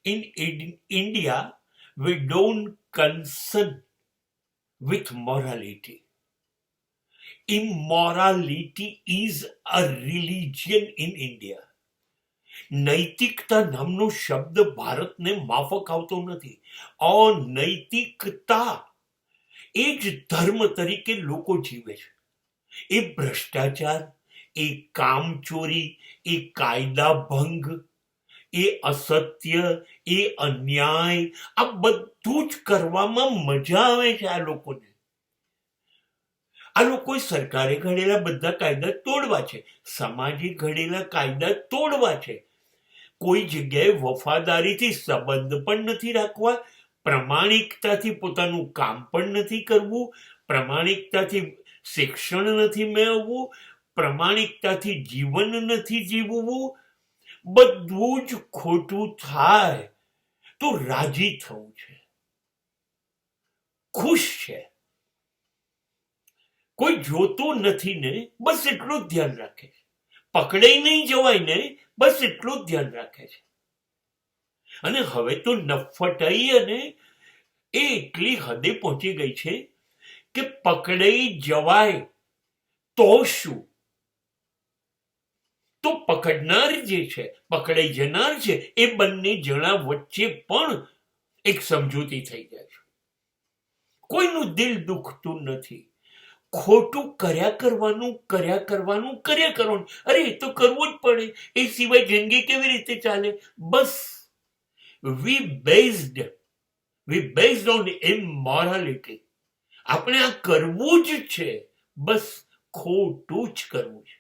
In India, we don't concern with morality. Immorality is a religion in India. નૈતિકતા નામનો શબ્દ ભારતને માફક આવતો નથી. અનૈતિકતા એ જ ધર્મ તરીકે લોકો જીવે છે. એ ભ્રષ્ટાચાર, એ કામચોરી, એ કાયદા ભંગ, એ અસત્ય, એ અન્યાય, આ બધું જ કરવામાં મજા આવે છે આ લોકોને. આ લોકોએ સરકારે ઘડેલા બધા કાયદા તોડવા છે, સમાજે ઘડેલા કાયદા તોડવા છે. કોઈ જગ્યાએ વફાદારીથી સંબંધ પણ નથી રાખવા, પ્રમાણિકતાથી પોતાનું કામ પણ નથી કરવું, પ્રમાણિકતાથી શિક્ષણ નથી મેળવવું, પ્રમાણિકતાથી જીવન નથી જીવવું. બધું જ ખોટું થાય તો રાજી થવું છે, ખુશ છે. કોઈ જોતું નથી ને બસ એટલું જ ધ્યાન રાખે છે. પકડાઈ નહીં જવાય ને બસ એટલું જ ધ્યાન રાખે છે. અને હવે તો નફટાઈ અને એ એટલી હદે પહોંચી ગઈ છે કે પકડાઈ જવાય તો શું, તો પકડનાર જે છે, પકડાઈ જનાર છે, એ બંને જણા વચ્ચે પણ એક સમજૂતી થઈ જાય છે. કોઈનું દિલ દુખતું નથી. ખોટું કર્યા કરવાનું. અરે એ તો કરવું જ પડે, એ સિવાય જિંદગી કેવી રીતે ચાલે? બસ વી બેઝડ ઓન ઇમોરાલિટી. આપણે આ કરવું જ છે, બસ ખોટું જ કરવું છે.